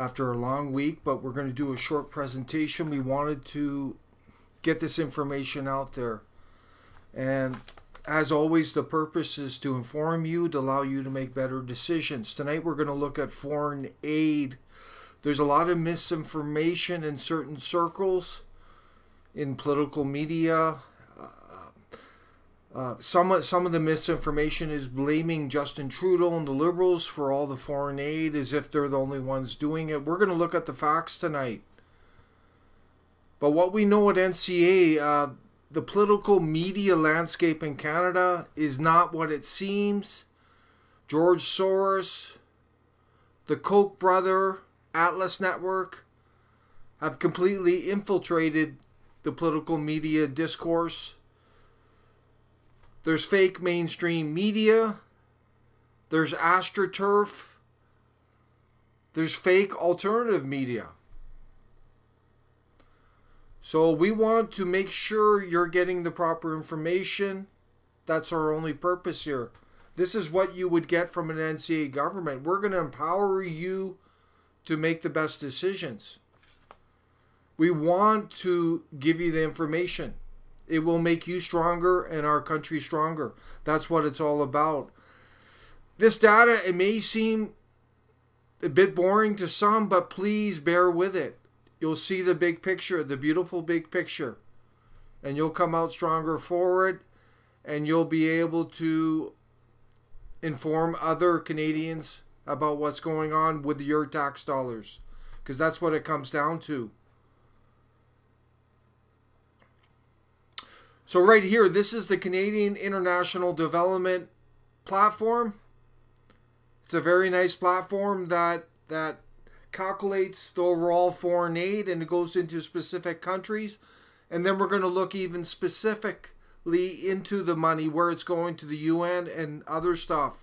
after a long week, but we're going to do a short presentation. We wanted to get this information out there. And as always, the purpose is to inform you, to allow you to make better decisions. Tonight we're going to look at foreign aid. There's a lot of misinformation in certain circles, in political media. Some of the misinformation is blaming Justin Trudeau and the Liberals for all the foreign aid as if they're the only ones doing it. We're going to look at the facts tonight. But what we know at NCA, the political media landscape in Canada is not what it seems. George Soros, the Koch brother, Atlas Network have completely infiltrated the political media discourse. There's fake mainstream media. There's AstroTurf. There's fake alternative media. So we want to make sure you're getting the proper information. That's our only purpose here. This is what you would get from an NCA government. We're going to empower you to make the best decisions. We want to give you the information. It will make you stronger and our country stronger. That's what it's all about. This data, it may seem a bit boring to some, but please bear with it. You'll see the big picture, the beautiful big picture. And you'll come out stronger for it. And you'll be able to inform other Canadians about what's going on with your tax dollars. Because that's what it comes down to. So right here, this is the Canadian International Development Platform. It's a very nice platform that calculates the overall foreign aid and it goes into specific countries. And then we're going to look even specifically into the money, where it's going to the UN and other stuff.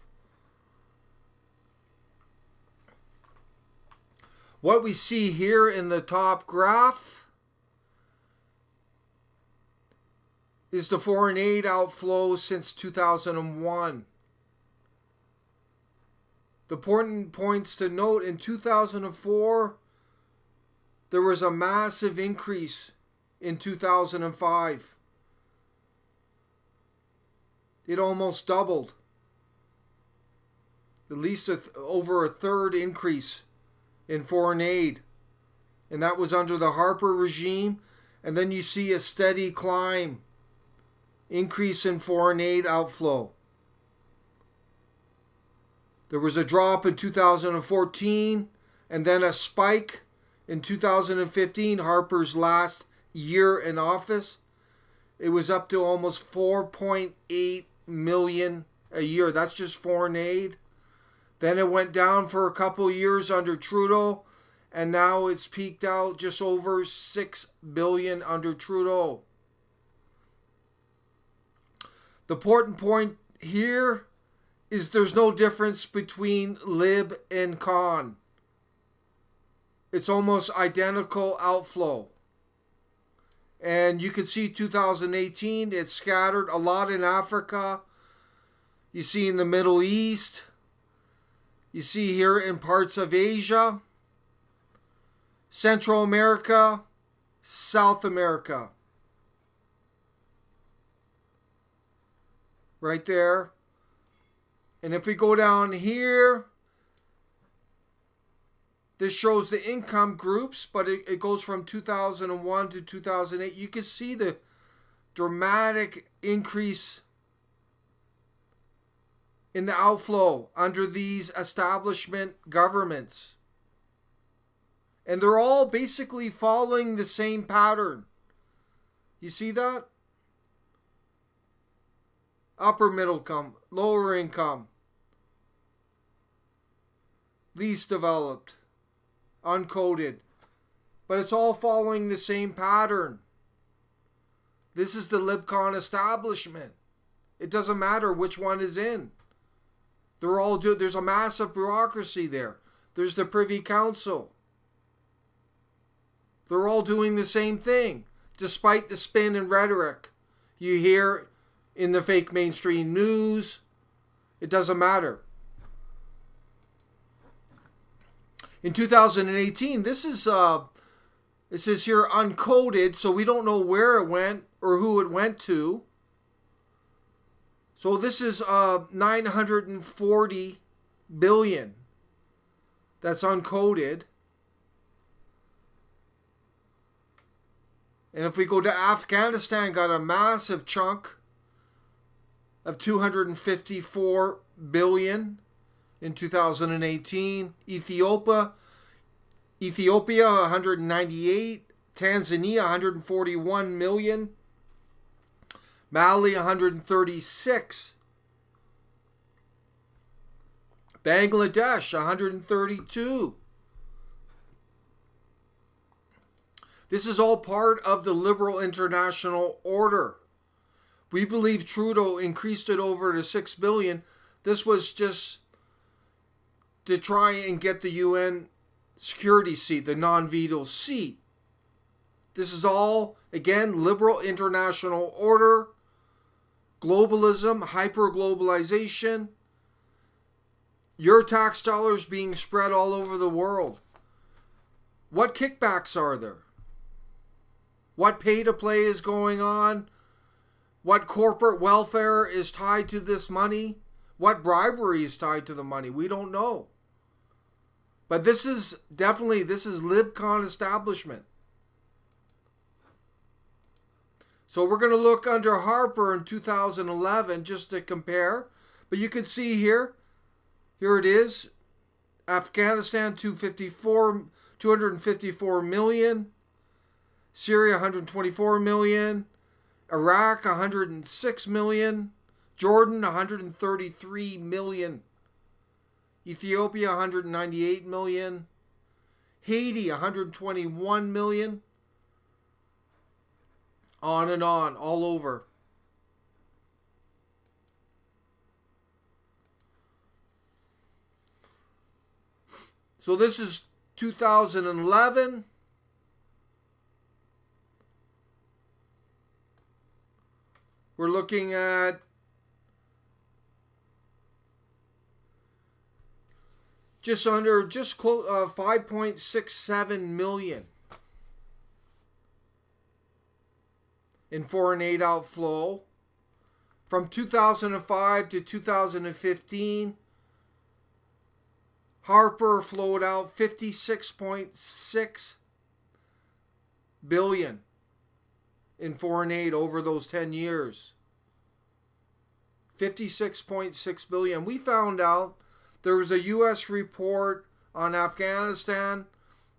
What we see here in the top graph is the foreign aid outflow since 2001. The important points to note, in 2004, there was a massive increase in 2005. It almost doubled. At least over a third increase in foreign aid. And that was under the Harper regime. And then you see a steady climb. Increase in foreign aid outflow. There was a drop in 2014 and then a spike in 2015, Harper's last year in office. It was up to almost 4.8 million a year. That's just foreign aid. Then it went down for a couple years under Trudeau, and now it's peaked out just over 6 billion under Trudeau. The important point here is there's no difference between Lib and Con. It's almost identical outflow. And you can see 2018, it's scattered a lot in Africa. You see in the Middle East. You see here in parts of Asia, Central America, South America. Right there. And if we go down here, this shows the income groups, but it goes from 2001 to 2008. You can see the dramatic increase in the outflow under these establishment governments. And they're all basically following the same pattern. You see that? Upper middle income, lower income, least developed, uncoded. But it's all following the same pattern. This is the LibCon establishment. It doesn't matter which one is in. They're all there's a massive bureaucracy there. There's the Privy Council. They're all doing the same thing, despite the spin and rhetoric you hear in the fake mainstream news. It doesn't matter. In 2018, this is it says here uncoded, so we don't know where it went or who it went to. So this is 940 billion. That's uncoded. And if we go to Afghanistan, got a massive chunk of 254 billion in 2018. Ethiopia 198, Tanzania 141 million, Mali 136, Bangladesh 132. This is all part of the liberal international order. We believe Trudeau increased it over to 6 billion. This was just to try and get the UN security seat, the non-veto seat. This is all, again, liberal international order, globalism, hyper-globalization, your tax dollars being spread all over the world. What kickbacks are there? What pay-to-play is going on? What corporate welfare is tied to this money? What bribery is tied to the money? We don't know. But this is LibCon establishment. So we're going to look under Harper in 2011 just to compare. But you can see here it is. Afghanistan 254 million. Syria 124 million. Iraq 106 million. Jordan 133 million. Ethiopia 198 million. Haiti 121 million. On and on, all over. So this is 2011. We're looking at just close 5.67 million in foreign aid outflow from 2005 to 2015. Harper flowed out 56.6 billion in foreign aid over those 10 years. 56.6 billion. We found out there was a U.S. report on Afghanistan.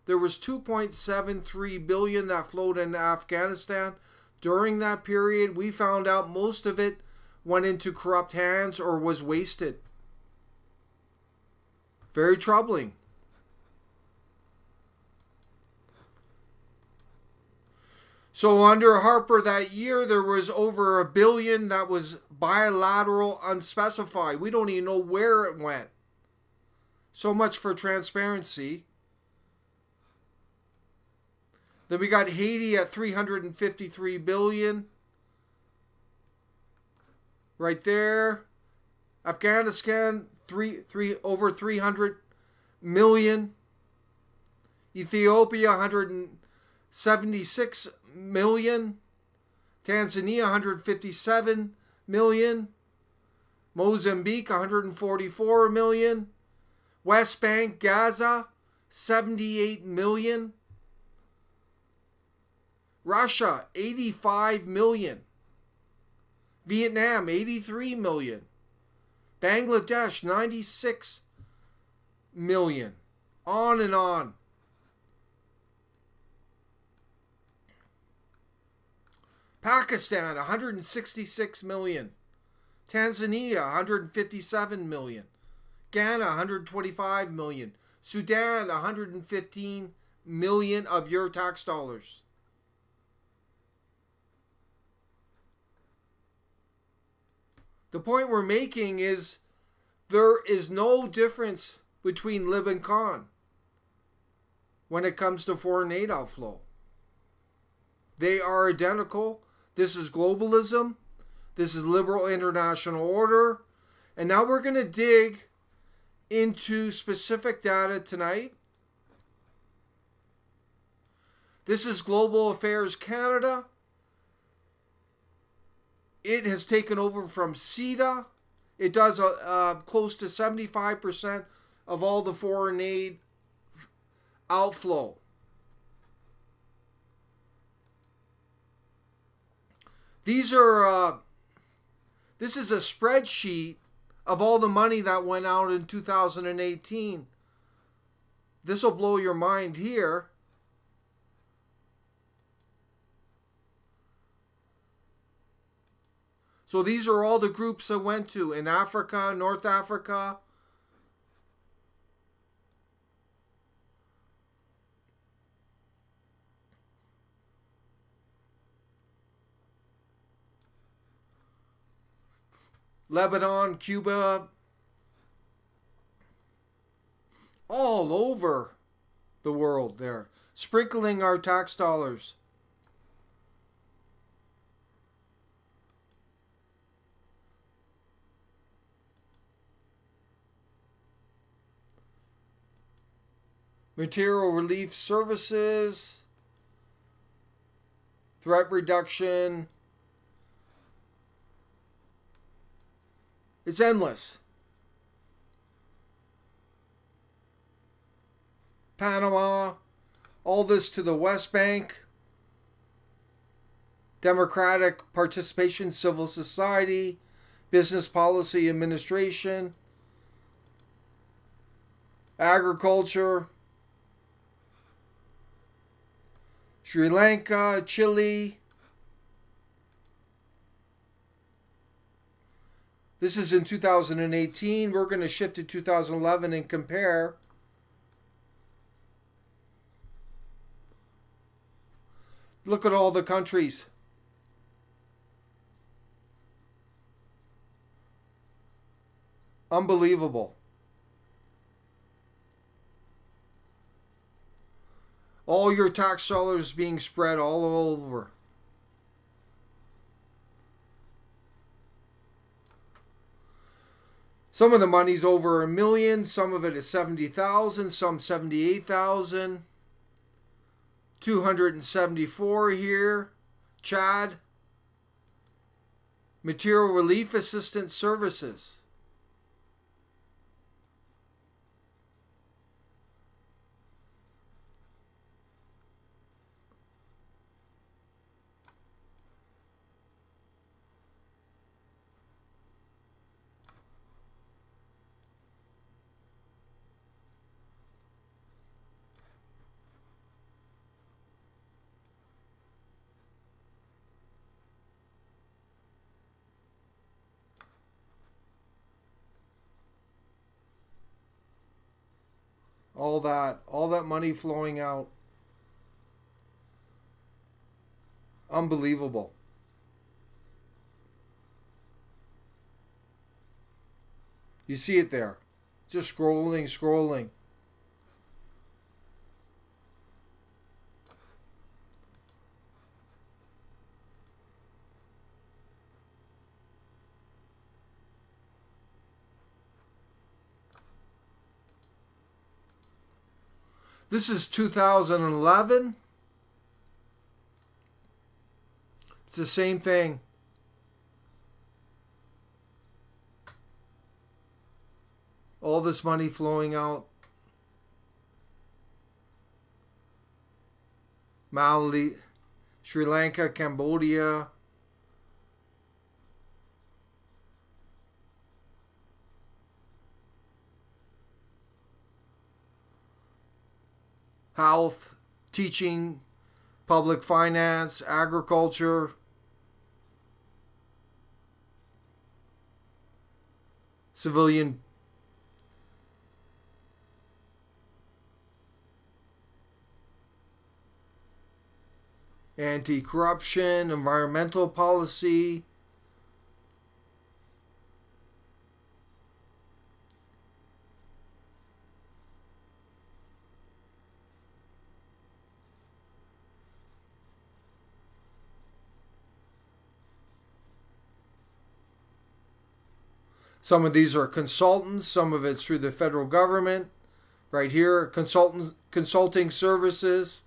There was 2.73 billion that flowed into Afghanistan. During that period, we found out most of it went into corrupt hands or was wasted. Very troubling. So under Harper that year, there was over $1 billion that was bilateral, unspecified. We don't even know where it went. So much for transparency. Then we got Haiti at 353 billion. Right there. Afghanistan, over 300 million. Ethiopia, 176 million. Tanzania, 157 million. Mozambique, 144 million. West Bank, Gaza, 78 million. Russia, 85 million. Vietnam, 83 million. Bangladesh, 96 million. On and on. Pakistan, 166 million. Tanzania, 157 million. Ghana, 125 million. Sudan, 115 million of your tax dollars. The point we're making is there is no difference between Lib and Con when it comes to foreign aid outflow. They are identical. This is globalism. This is liberal international order. And now we're going to dig into specific data tonight This is Global Affairs Canada. It has taken over from CETA. It does close to 75% of all the foreign aid outflow. This is a spreadsheet of all the money that went out in 2018. This will blow your mind here. So these are all the groups that went to in Africa, North Africa. Lebanon, Cuba, all over the world there, sprinkling our tax dollars. Material relief services, threat reduction. It's endless. Panama, all this to the West Bank. Democratic participation, civil society, business policy administration, agriculture, Sri Lanka, Chile. This is in 2018. We're going to shift to 2011 and compare. Look at all the countries. Unbelievable. All your tax dollars being spread all over. Some of the money's over $1 million, some of it is 70,000, some 78,000. 274 here. Chad. Material Relief Assistance Services. All that money flowing out. Unbelievable. You see it there. Just scrolling. This is 2011. It's the same thing. All this money flowing out. Mali, Sri Lanka, Cambodia. Health, teaching, public finance, agriculture, civilian anti-corruption, environmental policy, some of these are consultants, some of it's through the federal government. Right here, consulting services.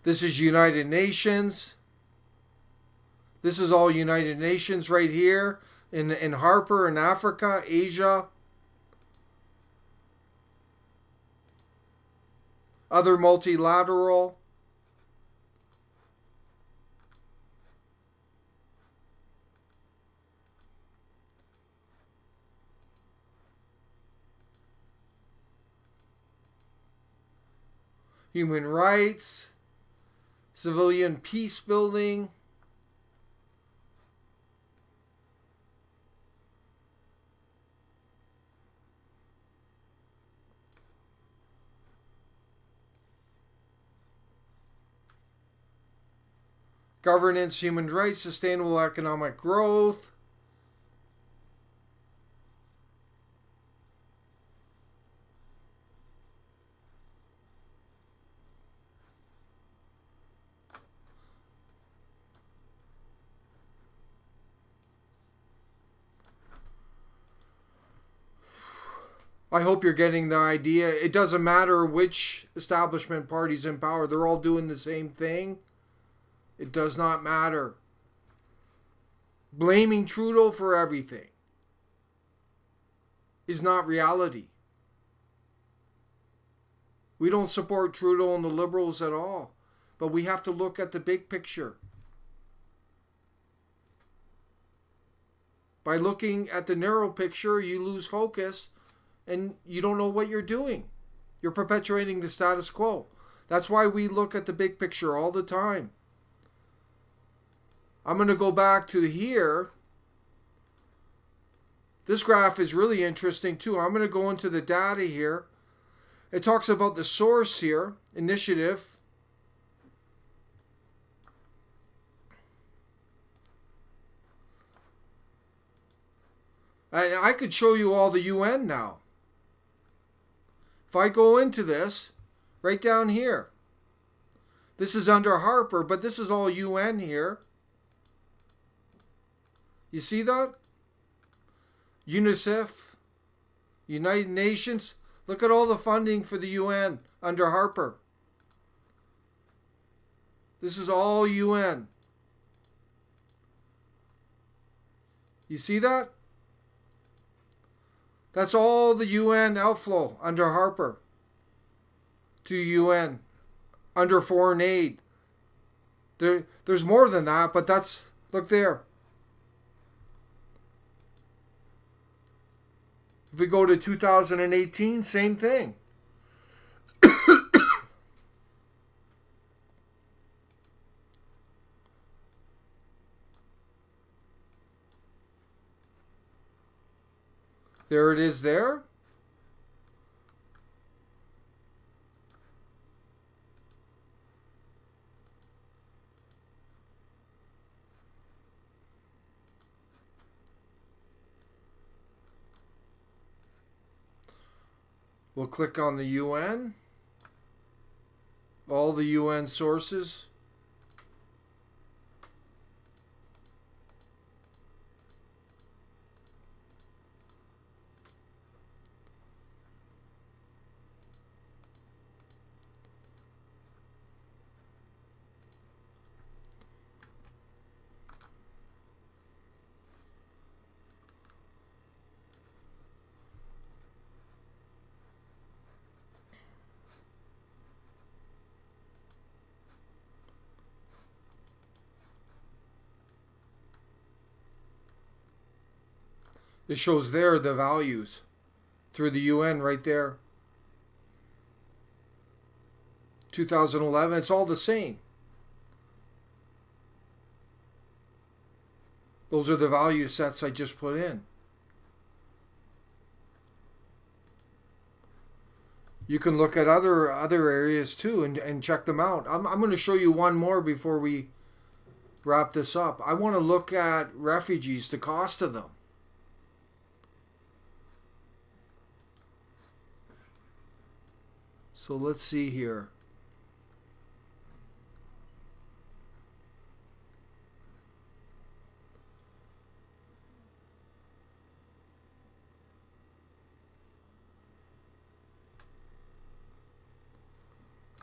This is United Nations. This is all United Nations right here in Harper in Africa, Asia. Other multilateral. Human rights. Civilian peace building. Governance, human rights, sustainable economic growth. I hope you're getting the idea. It doesn't matter which establishment party's in power. They're all doing the same thing. It does not matter. Blaming Trudeau for everything is not reality. We don't support Trudeau and the Liberals at all. But we have to look at the big picture. By looking at the narrow picture, you lose focus and you don't know what you're doing. You're perpetuating the status quo. That's why we look at the big picture all the time. I'm going to go back to here. This graph is really interesting too. I'm going to go into the data here. It talks about the source here, initiative. And I could show you all the UN now. If I go into this, right down here. This is under Harper, but this is all UN here. You see that? UNICEF, United Nations. Look at all the funding for the UN under Harper. This is all UN. You see that? That's all the UN outflow under Harper to UN under foreign aid. There's more than that, but that's, look there. If we go to 2018, same thing. There it is there. We'll click on the UN. All the UN sources. It shows there the values through the UN right there. 2011, it's all the same. Those are the value sets I just put in. You can look at other areas too and check them out. I'm going to show you one more before we wrap this up. I want to look at refugees, the cost of them. So let's see here.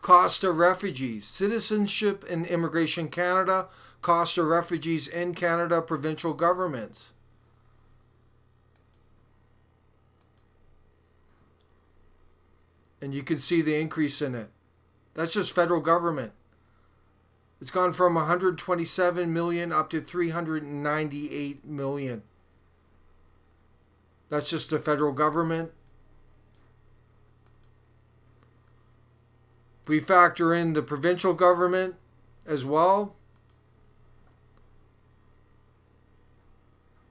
Cost of refugees. Citizenship and Immigration Canada. Cost of refugees in Canada. Provincial governments. And you can see the increase in it. That's just federal government. It's gone from 127 million up to 398 million. That's just the federal government. If we factor in the provincial government as well,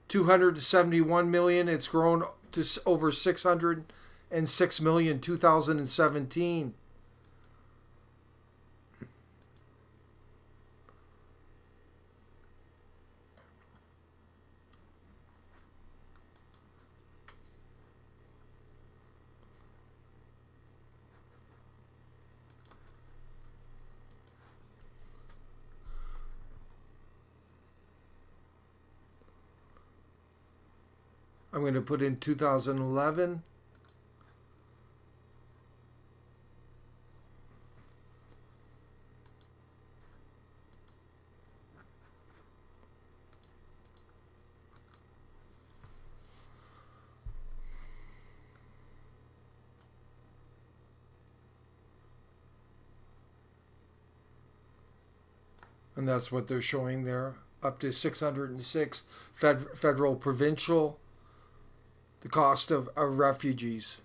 271 million. It's grown to over 606 million 2017. I'm going to put in 2011. And that's what they're showing there. Up to 606 federal, provincial. The cost of refugees.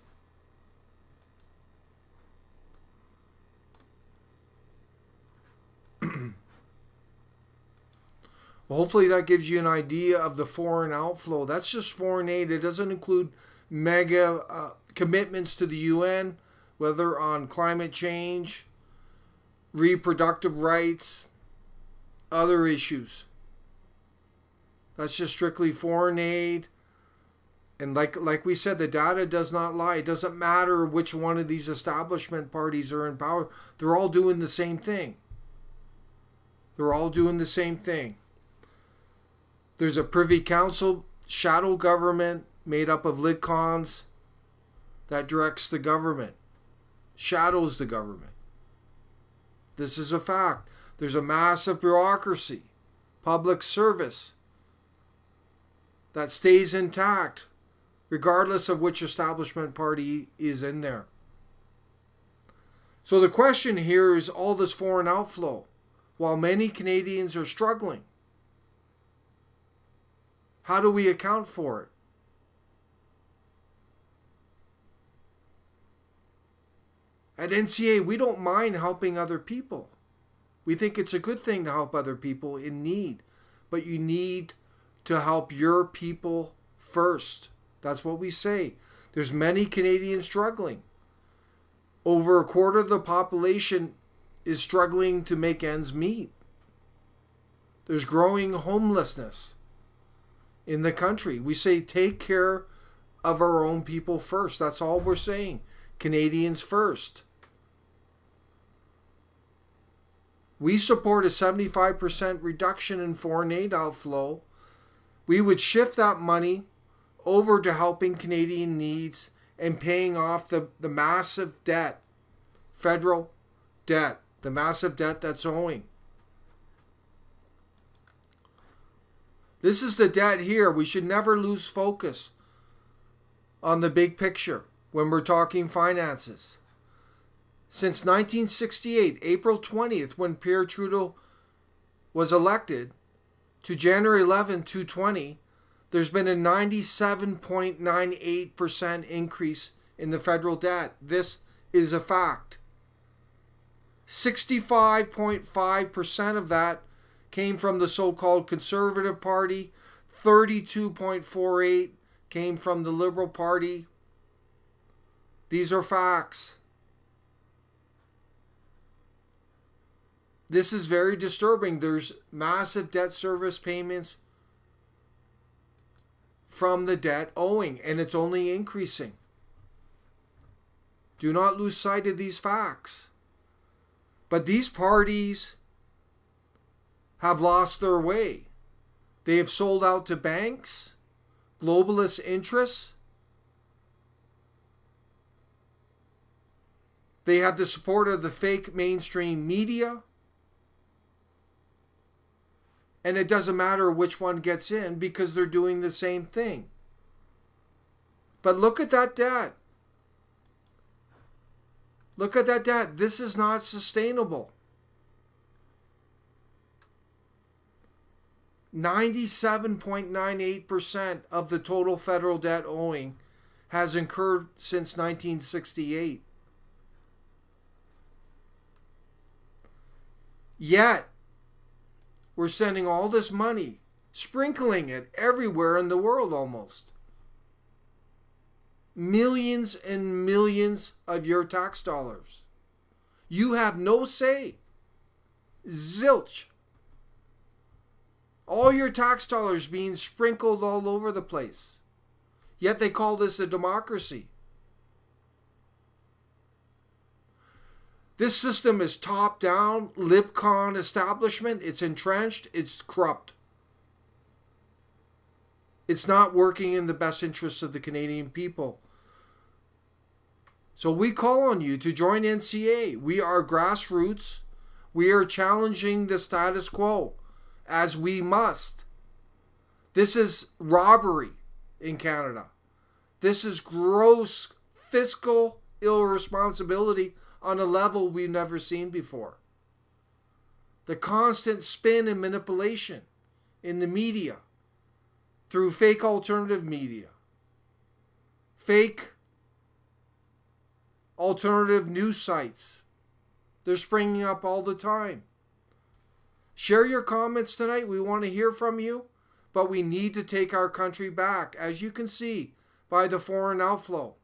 Well, hopefully that gives you an idea of the foreign outflow. That's just foreign aid. It doesn't include mega commitments to the UN, whether on climate change, reproductive rights, other issues. That's just strictly foreign aid. And like we said, the data does not lie. It doesn't matter which one of these establishment parties are in power. They're all doing the same thing. They're all doing the same thing. There's a Privy Council shadow government made up of LibCons that directs the government, shadows the government. This is a fact. There's a massive bureaucracy, public service that stays intact regardless of which establishment party is in there. So the question here is all this foreign outflow, while many Canadians are struggling. How do we account for it? At NCA, we don't mind helping other people. We think it's a good thing to help other people in need. But you need to help your people first. That's what we say. There's many Canadians struggling. Over a quarter of the population is struggling to make ends meet. There's growing homelessness in the country. We say take care of our own people first. That's all we're saying. Canadians first. We support a 75% reduction in foreign aid outflow. We would shift that money over to helping Canadian needs and paying off the massive debt, federal debt, the massive debt that's owing. This is the debt here. We should never lose focus on the big picture when we're talking finances. Since 1968, April 20th, when Pierre Trudeau was elected, to January 11, 2020, there's been a 97.98% increase in the federal debt. This is a fact. 65.5% of that came from the so-called Conservative Party. 32.48% came from the Liberal Party. These are facts. This is very disturbing. There's massive debt service payments from the debt owing, and it's only increasing. Do not lose sight of these facts. But these parties have lost their way. They have sold out to banks, globalist interests, They have the support of the fake mainstream media. And it doesn't matter which one gets in because they're doing the same thing. But look at that debt. Look at that debt. This is not sustainable. 97.98% of the total federal debt owing has incurred since 1968. Yet, we're sending all this money, sprinkling it everywhere in the world almost. Millions and millions of your tax dollars. You have no say. Zilch. All your tax dollars being sprinkled all over the place. Yet they call this a democracy. This system is top-down, LibCon establishment. It's entrenched. It's corrupt. It's not working in the best interests of the Canadian people. So we call on you to join NCA. We are grassroots. We are challenging the status quo, as we must. This is robbery in Canada. This is gross fiscal irresponsibility on a level we've never seen before. The constant spin and manipulation in the media through fake alternative media, fake alternative news sites. They're springing up all the time. Share your comments tonight. We want to hear from you, but we need to take our country back, as you can see by the foreign outflow.